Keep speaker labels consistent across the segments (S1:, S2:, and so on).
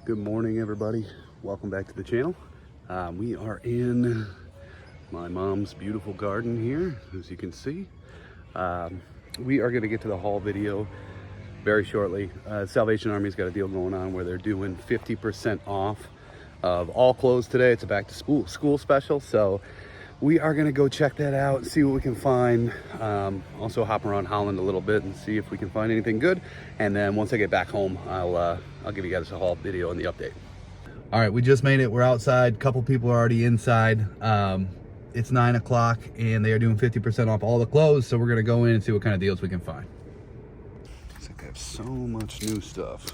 S1: Good morning, everybody. Welcome back to the channel. We are in my mom's beautiful garden here, as you can see. We are going to get to the haul video very shortly. Salvation Army's got a deal going on where they're doing 50% off of all clothes today. It's a back to school special, so we are going to go check that out and see what we can find. Also hop around Holland a little bit and see if we can find anything good. And then once I get back home, I'll give you guys a haul video and the update. All right, we just made it. We're outside. A couple people are already inside. It's 9 o'clock and they are doing 50% off all the clothes. So we're going to go in and see what kind of deals we can find. Looks like they have so much new stuff.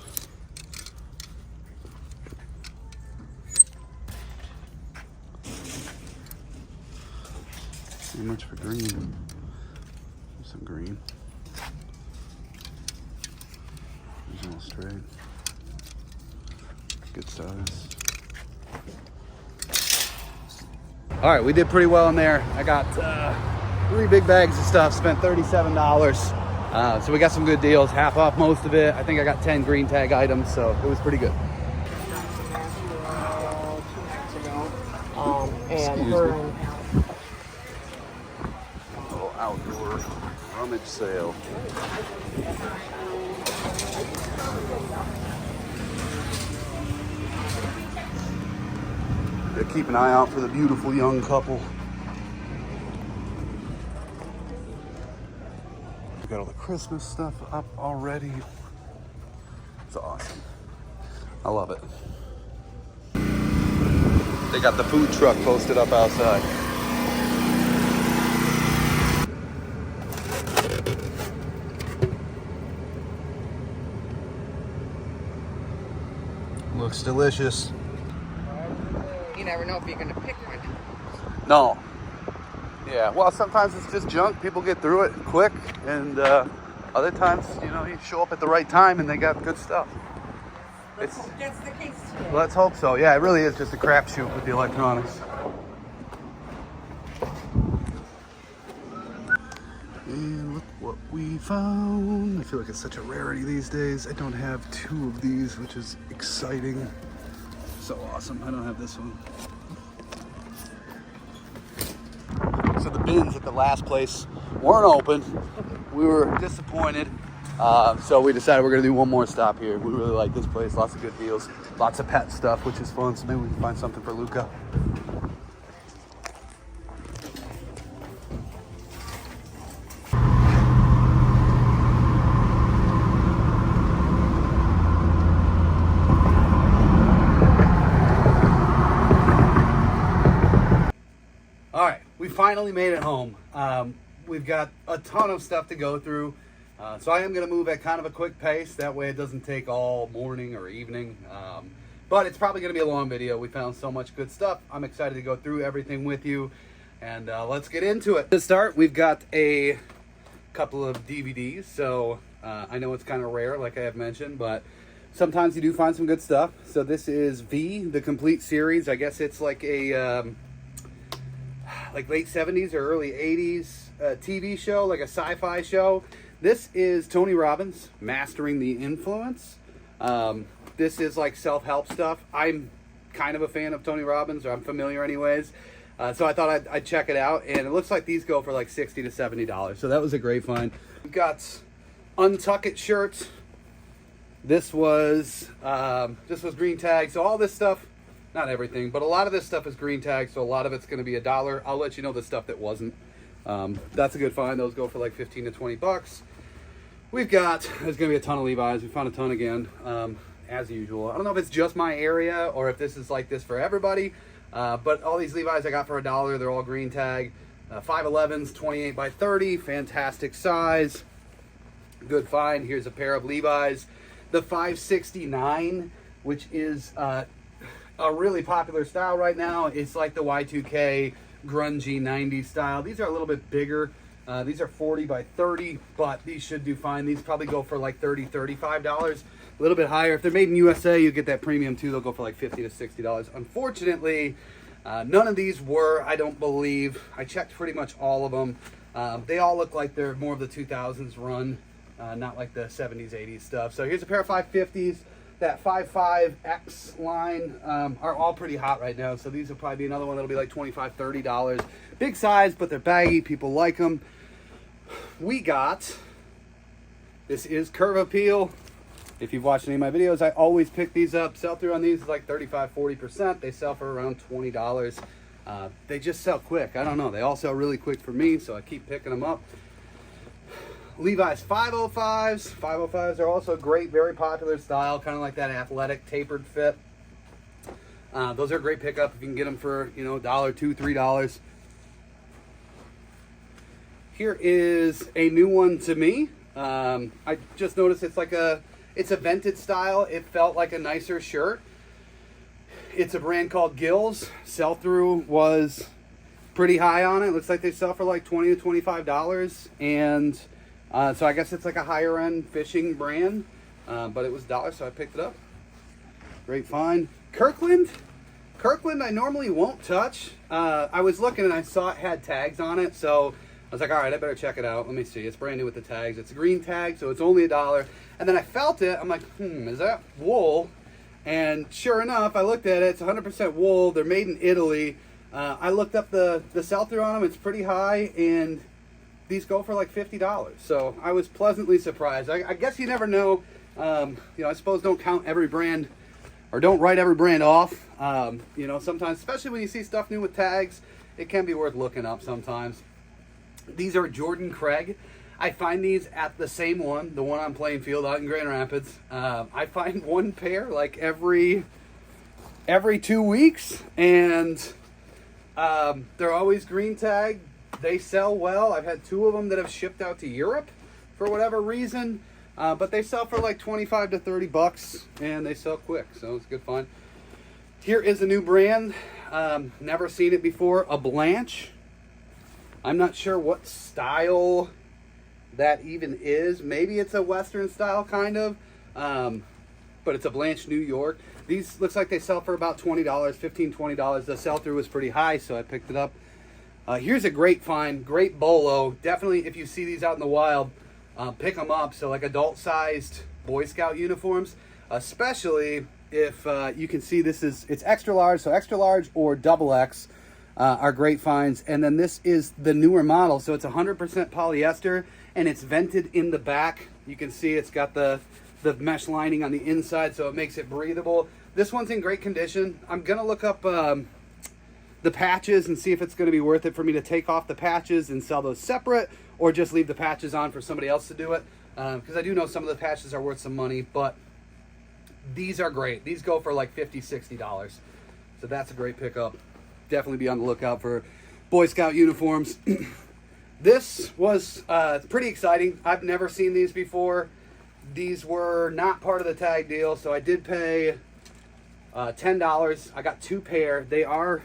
S1: Too much for green. Some green. Original straight. Good size. All right, we did pretty well in there. I got 3 big bags of stuff, spent $37. So we got some good deals, half off most of it. I think I got 10 green tag items, so it was pretty good. Outdoor rummage sale. Keep an eye out for the beautiful young couple. We got all the Christmas stuff up already. It's awesome. I love it. They got the food truck posted up outside. Looks delicious.
S2: You never know if you're gonna pick one.
S1: No. Yeah, well, sometimes it's just junk. People get through it quick, and other times, you know, you show up at the right time and they got good stuff.
S2: Let's hope that's the case today.
S1: Let's hope so. Yeah, it really is just a crapshoot with the electronics. And look what we found. I feel like it's such a rarity these days. I don't have 2 of these, which is exciting. So awesome. I don't have this one. So the bins at the last place weren't open. We were disappointed. So we decided we're gonna do one more stop here. We really like this place. Lots of good deals. Lots of pet stuff, which is fun. So maybe we can find something for Luca. All right, we finally made it home. We've got a ton of stuff to go through. So I am going to move at kind of a quick pace. That way it doesn't take all morning or evening. But it's probably going to be a long video. We found so much good stuff. I'm excited to go through everything with you. And let's get into it. To start, we've got a couple of DVDs. So I know it's kind of rare, like I have mentioned, but sometimes you do find some good stuff. So this is V, the complete series. I guess it's like a like late 70s or early 80s TV show, like a sci-fi show. This is Tony Robbins, Mastering the Influence. This is like self-help stuff. I'm kind of a fan of Tony Robbins, or I'm familiar anyways. So I thought I'd check it out, and it looks like these go for like $60 to $70. So that was a great find. We've got Untuck It shirts. This was green tag. So all this stuff, not everything, but a lot of this stuff is green tag, so a lot of it's going to be $1. I'll let you know the stuff that wasn't. That's a good find. Those go for like 15 to 20 bucks. There's going to be a ton of Levi's. We found a ton again, as usual. I don't know if it's just my area or if this is like this for everybody, but all these Levi's I got for $1. They're all green tag. 511s, 28 by 30, fantastic size. Good find. Here's a pair of Levi's. The 569, which is a really popular style right now. It's like the Y2K grungy 90s style. These are a little bit bigger. These are 40 by 30, but these should do fine. These probably go for like $30, $35. A little bit higher. If they're made in USA, you get that premium too. They'll go for like $50 to $60. Unfortunately, none of these were, I don't believe. I checked pretty much all of them. They all look like they're more of the 2000s run, not like the 70s, 80s stuff. So here's a pair of 550s. that 5.5X line are all pretty hot right now. So these will probably be another one that'll be like $25, $30. Big size, but they're baggy. People like them. We got, this is Curve Appeal. If you've watched any of my videos, I always pick these up. Sell through on these is like 35, 40%. They sell for around $20. They just sell quick. I don't know. They all sell really quick for me, so I keep picking them up. Levi's 505s. 505s are also great, very popular style, kind of like that athletic tapered fit. Those are a great pickup if you can get them for, you know, $1, $2, $3. Here is a new one to me. I just noticed it's a vented style. It felt like a nicer shirt. It's a brand called Gills. Sell-through was pretty high on it. Looks like they sell for like $20 to $25. And so I guess it's like a higher end fishing brand, but it was $1, so I picked it up. Great find. Kirkland I normally won't touch. I was looking and I saw it had tags on it, so I was like, all right, I better check it out. Let me see. It's brand new with the tags. It's a green tag, so it's only $1. And then I felt it. I'm like, is that wool? And sure enough, I looked at it. It's 100% wool. They're made in Italy. I looked up the sell-through on them. It's pretty high, and these go for like $50. So I was pleasantly surprised. I guess you never know. You know, I suppose don't count every brand, or don't write every brand off. You know, sometimes, especially when you see stuff new with tags, it can be worth looking up sometimes. These are Jordan Craig. I find these at the same one, the one on Plainfield out in Grand Rapids. I find one pair like every 2 weeks, and they're always green tag. They sell well. I've had 2 of them that have shipped out to Europe for whatever reason, but they sell for like 25 to 30 bucks, and they sell quick, so it's a good find. Here is a new brand. Never seen it before. A Blanche. I'm not sure what style that even is. Maybe it's a Western style kind of, but it's a Blanche New York. These looks like they sell for about $20, $15, $20. The sell-through was pretty high, so I picked it up. Here's a great find, great bolo. Definitely, if you see these out in the wild, pick them up. So like adult-sized Boy Scout uniforms, especially if you can see it's extra large, so extra large or double X. Are great finds. And then this is the newer model, so it's 100% polyester, and it's vented in the back. You can see it's got the mesh lining on the inside, so it makes it breathable. This one's in great condition. I'm gonna look up the patches and see if it's gonna be worth it for me to take off the patches and sell those separate, or just leave the patches on for somebody else to do it, because I do know some of the patches are worth some money, but these are great. These go for like $50, $60, so that's a great pickup. Definitely be on the lookout for Boy Scout uniforms. This was pretty exciting. I've never seen these before. These were not part of the tag deal, so I did pay $10. I got 2 pair. They are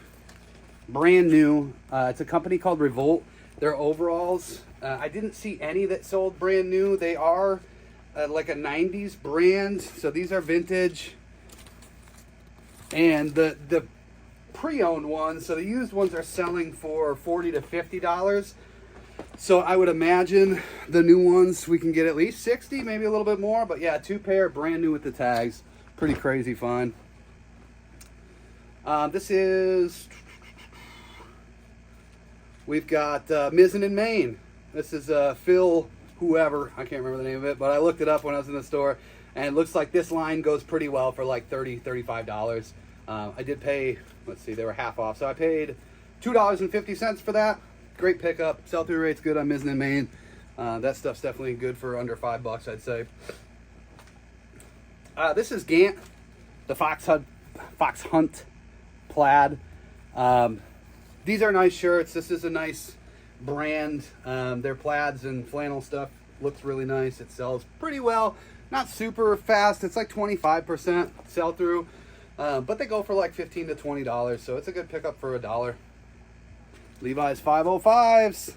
S1: brand new. It's a company called Revolt. They're overalls. I didn't see any that sold brand new. They are like a 90s brand, so these are vintage. And the pre-owned ones, so the used ones are selling for $40 to $50. So I would imagine the new ones we can get at least $60, maybe a little bit more. But yeah, 2 pair, brand new with the tags. Pretty crazy find. We've got Mizzen in Maine. This is Phil whoever, I can't remember the name of it, but I looked it up when I was in the store, and it looks like this line goes pretty well for like $30, $35. I did pay, let's see, they were half off, so I paid $2.50 for that. Great pickup. Sell-through rate's good on Mizzen in Maine. That stuff's definitely good for under $5, I'd say. This is Gant, the Fox Hunt plaid. These are nice shirts. This is a nice brand. Their plaids and flannel stuff looks really nice. It sells pretty well. Not super fast. It's like 25% sell-through. But they go for like $15 to $20, so it's a good pickup for $1. Levi's 505s.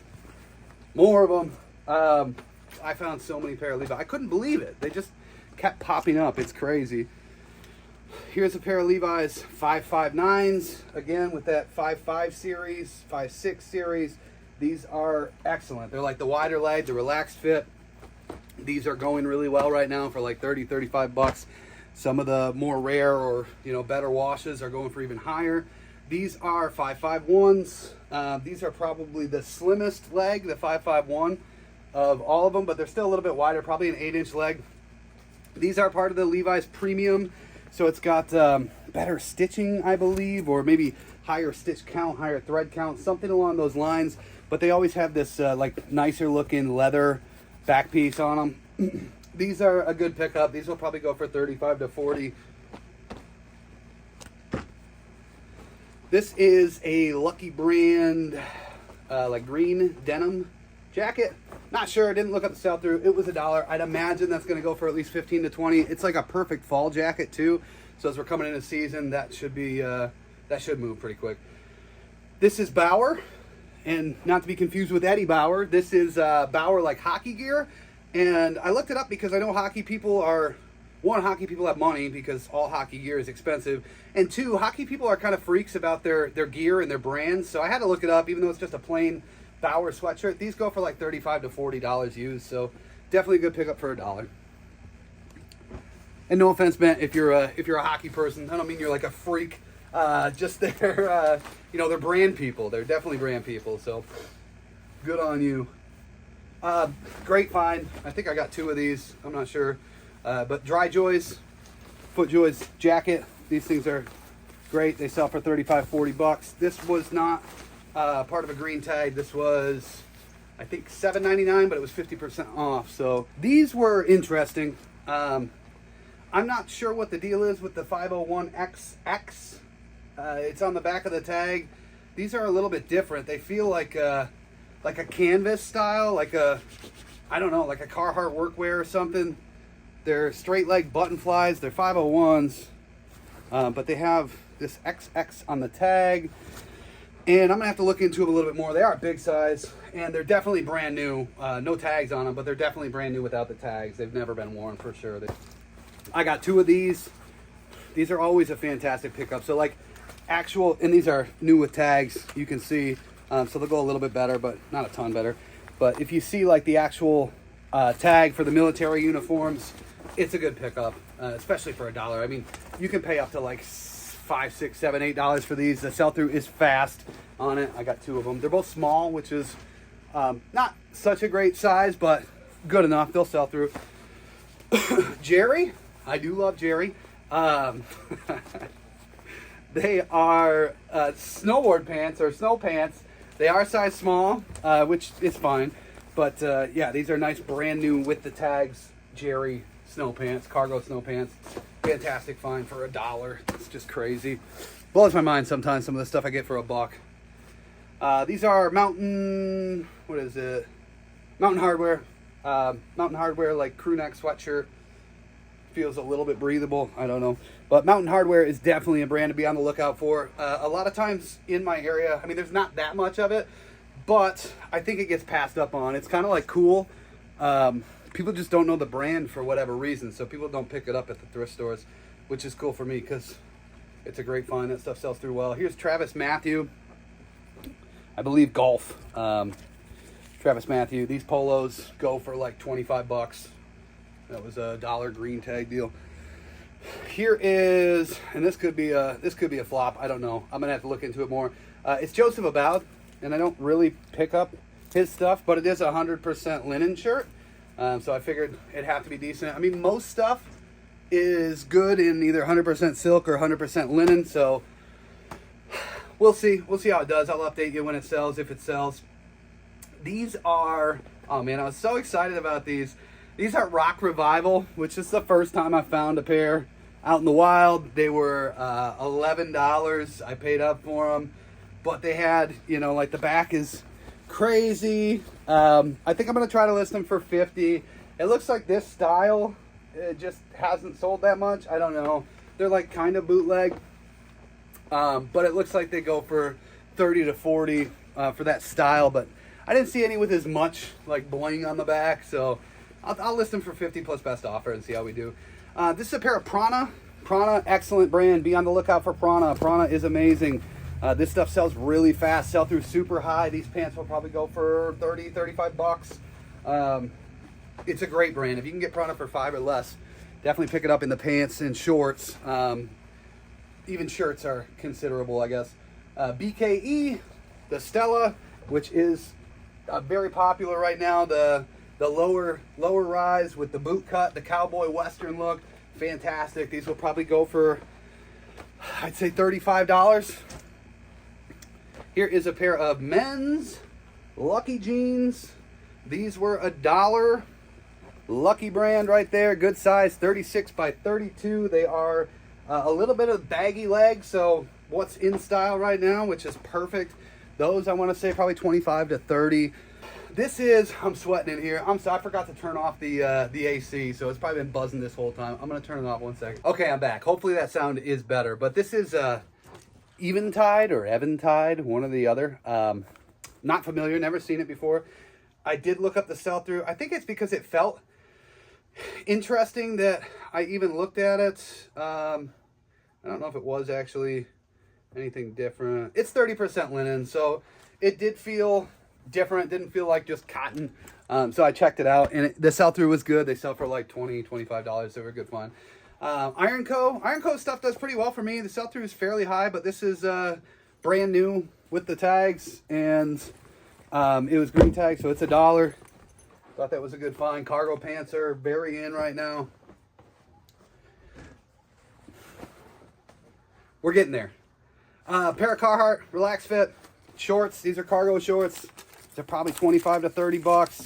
S1: More of them. I found so many pair of Levi's. I couldn't believe it. They just kept popping up. It's crazy. Here's a pair of Levi's 559s. Again, with that 5.5 series, 5.6 series. These are excellent. They're like the wider leg, the relaxed fit. These are going really well right now for like 30, 35 bucks. Some of the more rare or, you know, better washes are going for even higher. These are 551s. These are probably the slimmest leg, the 551 of all of them, but they're still a little bit wider, probably an 8-inch leg. These are part of the Levi's Premium, so it's got better stitching, I believe, or maybe higher stitch count, higher thread count, something along those lines. But they always have this like nicer looking leather back piece on them. These are a good pickup. These will probably go for 35 to 40. This is a Lucky Brand like green denim jacket. Not sure, didn't look up the sell through. It was $1. I'd imagine that's gonna go for at least 15 to 20. It's like a perfect fall jacket too. So as we're coming into season, that should be that should move pretty quick. This is Bauer, and not to be confused with Eddie Bauer. This is Bauer like hockey gear. And I looked it up because I know hockey people are, one, hockey people have money because all hockey gear is expensive. And two, hockey people are kind of freaks about their gear and their brands. So I had to look it up, even though it's just a plain Bauer sweatshirt. These go for like $35 to $40 used. So definitely a good pickup for $1. And no offense meant if you're a hockey person. I don't mean you're like a freak. Just they're, you know, they're brand people. They're definitely brand people. So good on you. Great find. I think I got 2 of these. I'm not sure. But Dry Joys, FootJoys jacket. These things are great. They sell for 35, 40 bucks. This was not part of a green tag. This was, I think, $7.99, but it was 50% off. So these were interesting. I'm not sure what the deal is with the 501XX. It's on the back of the tag. These are a little bit different. They feel like a canvas style, like a, I don't know, like a Carhartt workwear or something. They're straight leg button flies. They're 501s, but they have this XX on the tag. And I'm gonna have to look into them a little bit more. They are a big size, and they're definitely brand new. No tags on them, but they're definitely brand new without the tags. They've never been worn for sure. I got 2 of these. These are always a fantastic pickup. So like actual, and these are new with tags, you can see. So they'll go a little bit better, but not a ton better. But if you see like the actual tag for the military uniforms, it's a good pickup, especially for $1. I mean, you can pay up to like $5, $6, $7, $8 for these. The sell-through is fast on it. I got 2 of them. They're both small, which is not such a great size, but good enough. They'll sell through. Jerry, I do love Jerry. They are snowboard pants or snow pants. They are size small, which is fine. But yeah, these are nice, brand new with the tags, Jerry snow pants, cargo snow pants. Fantastic find for $1. It's just crazy. Blows my mind sometimes, some of the stuff I get for $1. These are Mountain, what is it? Mountain Hardwear. Mountain Hardwear, like crew neck sweatshirt. Feels a little bit breathable, I don't know. But Mountain Hardwear is definitely a brand to be on the lookout for. A lot of times in my area, I mean, there's not that much of it, but I think it gets passed up on. It's kind of like cool. People just don't know the brand for whatever reason, so people don't pick it up at the thrift stores, which is cool for me because it's a great find. That stuff sells through well. Here's Travis Matthew, I believe golf. Travis Matthew. These polos go for like 25 bucks. That was a $1 green tag deal. Here is, and this could be a flop. I don't know. I'm gonna have to look into it more. It's Joseph About, and I don't really pick up his stuff, but it is a 100% linen shirt. So I figured it'd have to be decent. I mean, most stuff is good in either 100% silk or 100% linen. So we'll see. We'll see how it does. I'll update you when it sells, if it sells. These are, oh man, I was so excited about these. These are Rock Revival, which is the first time I found a pair out in the wild. They were $11. I paid up for them, but they had, you know, like the back is crazy. I think I'm gonna try to list them for $50. It looks like this style, it just hasn't sold that much. I don't know. They're like kind of bootleg, but it looks like they go for 30 to 40 for that style. But I didn't see any with as much like bling on the back, so I'll list them for 50 plus best offer and see how we do. This is a pair of Prana. Prana, excellent brand. Be on the lookout for Prana. Prana is amazing. This stuff sells really fast. Sell through super high. These pants will probably go for 30, 35 bucks. It's a great brand. If you can get Prana for $5 or less, Definitely pick it up in the pants and shorts. Even shirts are considerable, I guess. BKE, the Stella, which is very popular right now. The lower rise with the boot cut, the cowboy western look, fantastic. These will probably go for, I'd say, $35. Here is a pair of men's Lucky jeans. These were $1. Lucky brand right there, good size, 36 by 32. They are a little bit of baggy legs, so what's in style right now, which is perfect. Those I want to say probably 25 to 30. This is, I'm sweating in here. I forgot to turn off the AC, so it's probably been buzzing this whole time. I'm gonna turn it off 1 second. Okay, I'm back. Hopefully that sound is better, but this is Eventide or Eventide, one or the other. Not familiar, never seen it before. I did look up the sell-through. I think it's because it felt interesting that I even looked at it. I don't know if it was actually anything different. It's 30% linen, so it did feel different. Didn't feel like just cotton. So I checked it out, and the sell-through was good. They sell for like $20, $25. They were good fun. Iron Co stuff does pretty well for me. The sell-through is fairly high, but this is brand new with the tags, and it was green tag, so it's $1. Thought that was a good find. Cargo pants are very in right now. We're getting there. Pair of Carhartt Relax Fit shorts. These are cargo shorts. They're probably 25 to 30 bucks.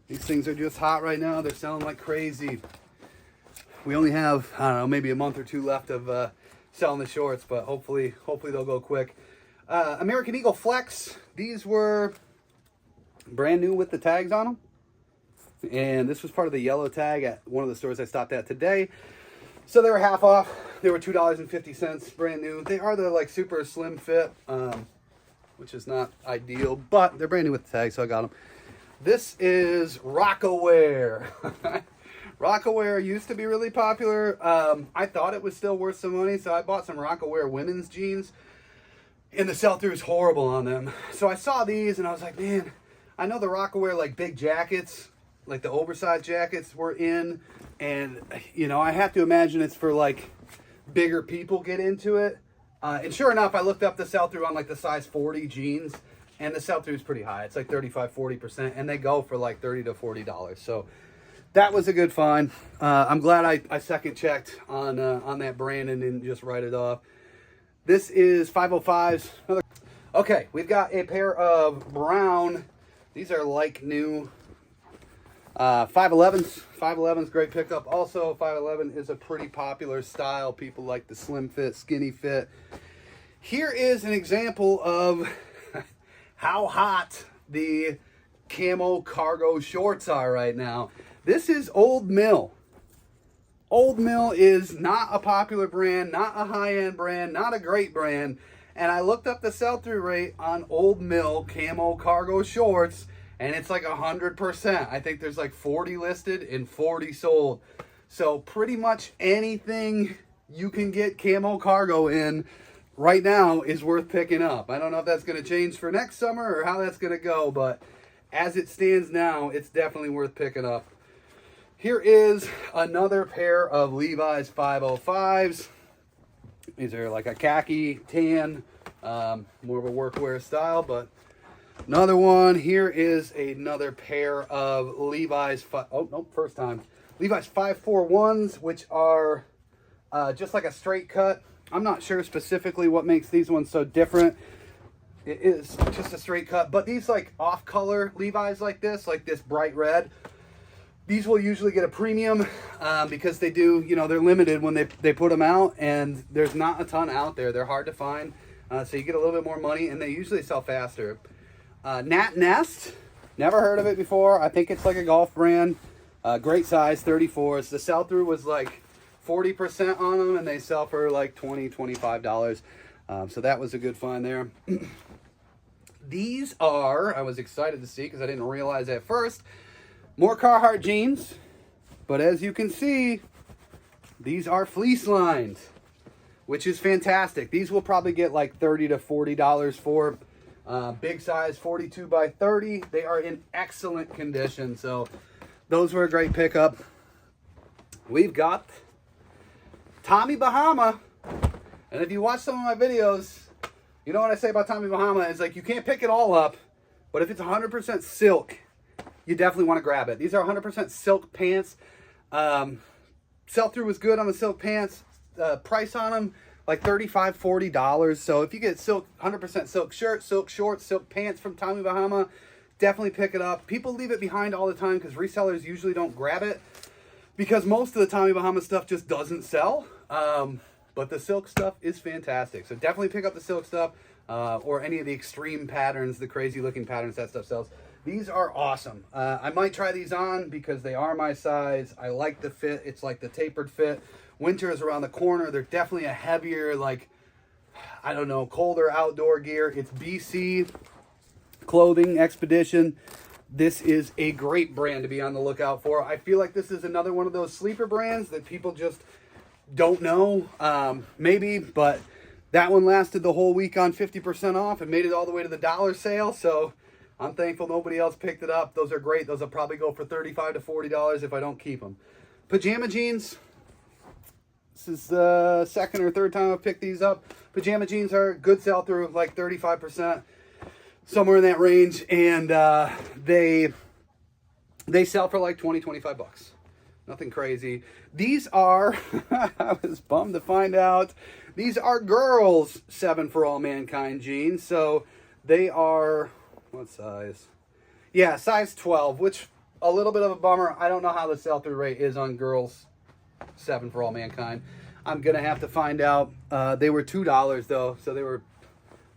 S1: These things are just hot right now. They're selling like crazy. We only have, I don't know, maybe a month or two left of selling the shorts, but hopefully they'll go quick. American Eagle Flex. These were brand new with the tags on them. And this was part of the yellow tag at one of the stores I stopped at today. So they were half off. They were $2.50, brand new. They are the like super slim fit, which is not ideal, but they're brand new with the tag, so I got them. This is Rockaware. Rockaware used to be really popular. I thought it was still worth some money, so I bought some Rockaware women's jeans, and the sell-through is horrible on them. So I saw these, and I was like, man, I know the Rockaware like big jackets, like the oversized jackets were in, and you know, I have to imagine it's for like bigger people get into it. And sure enough, I looked up the sell-through on like the size 40 jeans, and the sell-through is pretty high. It's like 35-40%, and they go for like $30 to $40. So that was a good find. I'm glad I second checked on that brand and didn't just write it off. This is 505s. Okay, we've got a pair of brown. These are like new 511s. 511's great pickup. Also, 511 is a pretty popular style. People like the slim fit, skinny fit. Here is an example of how hot the camo cargo shorts are right now. This is Old Mill. Old Mill is not a popular brand, not a high-end brand, not a great brand. And I looked up the sell-through rate on Old Mill camo cargo shorts, and it's like 100%. I think there's like 40 listed and 40 sold. So pretty much anything you can get camo cargo in right now is worth picking up. I don't know if that's going to change for next summer or how that's going to go, but as it stands now, it's definitely worth picking up. Here is another pair of Levi's 505s. These are like a khaki tan, more of a workwear style, but another one. Here is another pair of Levi's, Levi's 541s, which are just like a straight cut. I'm not sure specifically what makes these ones so different. It is just a straight cut, but these like off-color Levi's like this bright red, these will usually get a premium because they do, you know, they're limited when they put them out, and there's not a ton out there. They're hard to find, so you get a little bit more money, and they usually sell faster. Nat Nest, never heard of it before. I think it's like a golf brand. Great size, 34s. The sell-through was like 40% on them, and they sell for like $20, $25. So that was a good find there. These are, I was excited to see because I didn't realize at first, more Carhartt jeans. But as you can see, these are fleece lined, which is fantastic. These will probably get like $30 to $40 for. Big size, 42 by 30. They are in excellent condition, so those were a great pickup. we've got Tommy Bahama. And if you watch some of my videos, you know what I say about Tommy Bahama is like you can't pick it all up, but if it's 100% silk, you definitely want to grab it. These are 100% silk pants. Sell-through was good on the silk pants. Price on them like $35, $40. So if you get silk, 100% silk shirt, silk shorts, silk pants from Tommy Bahama, definitely pick it up. People leave it behind all the time because resellers usually don't grab it because most of the Tommy Bahama stuff just doesn't sell. But the silk stuff is fantastic. So definitely pick up the silk stuff or any of the extreme patterns, the crazy looking patterns that stuff sells. These are awesome. I might try these on because they are my size. I like the fit. It's like the tapered fit. Winter is around the corner. They're definitely a heavier, like, I don't know, colder outdoor gear. It's BC Clothing Expedition. This is a great brand to be on the lookout for. I feel like this is another one of those sleeper brands that people just don't know. Maybe, but that one lasted the whole week on 50% off and made it all the way to the dollar sale. So I'm thankful nobody else picked it up. Those are great. Those will probably go for $35 to $40 if I don't keep them. Pajama jeans. This is the second or third time I've picked these up. Pajama jeans are good sell-through, like 35%, somewhere in that range. And they sell for like 20, 25 bucks. Nothing crazy. These are, I was bummed to find out, these are girls' 7 for All Mankind jeans. So they are, what size? Yeah, size 12, which a little bit of a bummer. I don't know how the sell-through rate is on girls' 7 for All Mankind. I'm going to have to find out. They were $2 though, so they were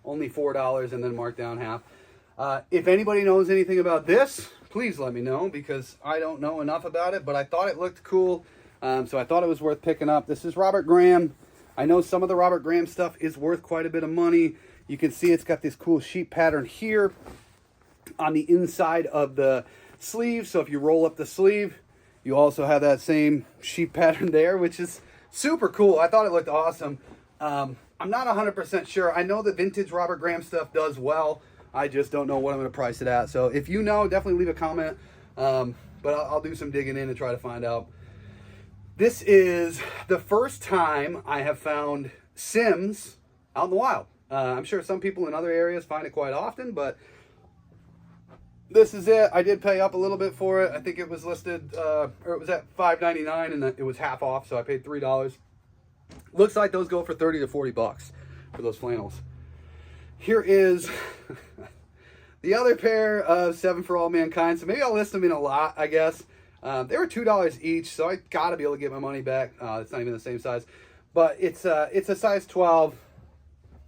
S1: only $4 and then marked down half. If anybody knows anything about this, please let me know because I don't know enough about it, but I thought it looked cool, so I thought it was worth picking up. This is Robert Graham. I know some of the Robert Graham stuff is worth quite a bit of money. You can see it's got this cool sheep pattern here on the inside of the sleeve, so if you roll up the sleeve, you also have that same sheep pattern there, which is super cool. I thought it looked awesome. I'm not 100% sure. I know the vintage Robert Graham stuff does well. I just don't know what I'm going to price it at. So if you know, definitely leave a comment. But I'll do some digging in and try to find out. This is the first time I have found Sims out in the wild. I'm sure some people in other areas find it quite often, but this is it. I did pay up a little bit for it. I think it was listed, or it was at $5.99 and it was half off, so I paid $3. Looks like those go for 30 to 40 bucks for those flannels. Here is the other pair of 7 for All Mankind. So maybe I'll list them in a lot, I guess. They were $2 each, so I gotta be able to get my money back. It's not even the same size, but it's a size 12.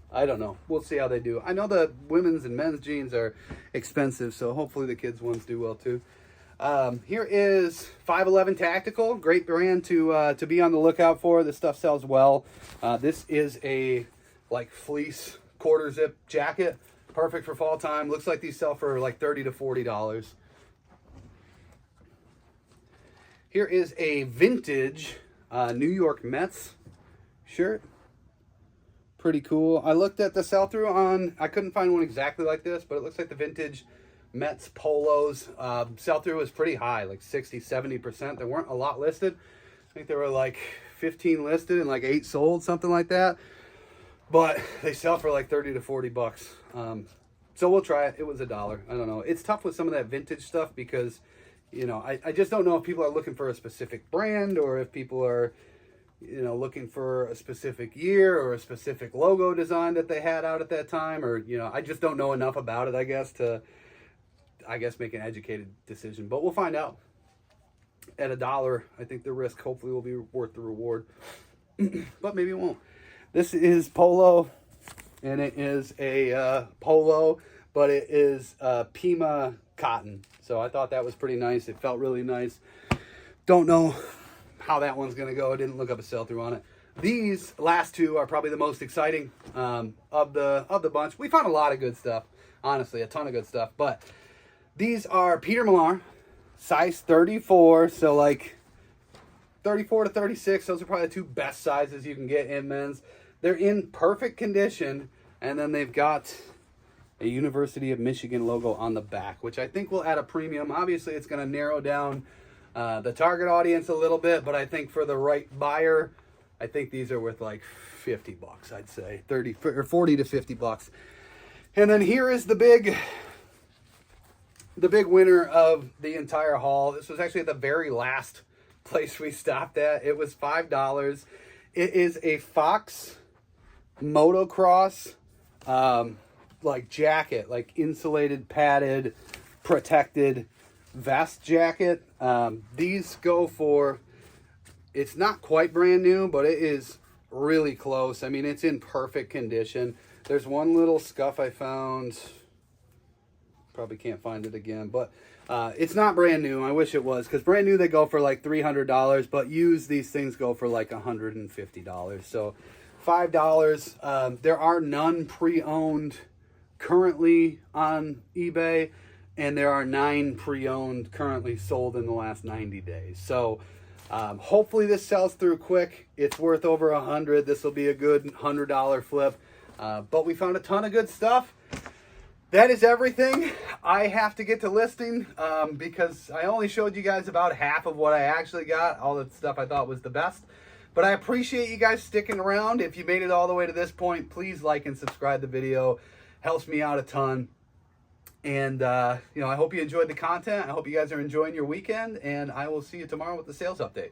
S1: I don't know. We'll see how they do. I know the women's and men's jeans are expensive, so hopefully the kids' ones do well too. Here is 511 Tactical. Great brand to be on the lookout for. This stuff sells well. This is a like fleece quarter zip jacket. Perfect for fall time. Looks like these sell for like $30 to $40. Here is a vintage New York Mets shirt. Pretty cool. I looked at the sell-through on, I couldn't find one exactly like this, but it looks like the vintage Mets polos. Sell-through was pretty high, like 60, 70%. There weren't a lot listed. I think there were like 15 listed and like 8 sold, something like that. But they sell for like 30 to 40 bucks. So we'll try it. It was $1. I don't know. It's tough with some of that vintage stuff because, you know, I just don't know if people are looking for a specific brand or if people are, you know, looking for a specific year or a specific logo design that they had out at that time, or, you know, I just don't know enough about it, I guess, to, make an educated decision. But we'll find out. At $1, I think the risk hopefully will be worth the reward, but maybe it won't. This is Polo, and it is a polo, but it is Pima cotton. So I thought that was pretty nice. It felt really nice. Don't know how that one's gonna go. I didn't look up a sell-through on it. These last two are probably the most exciting of the bunch. We found a lot of good stuff, honestly, a ton of good stuff. But these are Peter Millar, size 34, so like 34 to 36. Those are probably the two best sizes you can get in men's. They're in perfect condition, and then they've got a University of Michigan logo on the back, which I think will add a premium. Obviously, it's going to narrow down the target audience a little bit, but I think for the right buyer, I think these are worth like 50 bucks, I'd say 30 or 40 to 50 bucks. And then here is the big winner of the entire haul. This was actually the very last place we stopped at. It was $5. It is a Fox motocross like jacket, like insulated, padded, protected vest jacket. These go for, it's not quite brand new, but it is really close. I mean, it's in perfect condition. There's one little scuff I found. Probably can't find it again, but it's not brand new. I wish it was, because brand new they go for like $300, but used these things go for like $150. So $5. There are none pre-owned currently on eBay, and there are 9 pre-owned currently sold in the last 90 days. So hopefully this sells through quick. It's worth over $100. This will be a good $100 flip. But we found a ton of good stuff. That is everything. I have to get to listing because I only showed you guys about half of what I actually got, all the stuff I thought was the best. But I appreciate you guys sticking around. If you made it all the way to this point, please like and subscribe the video. Helps me out a ton. And, I hope you enjoyed the content. I hope you guys are enjoying your weekend. And I will see you tomorrow with the sales update.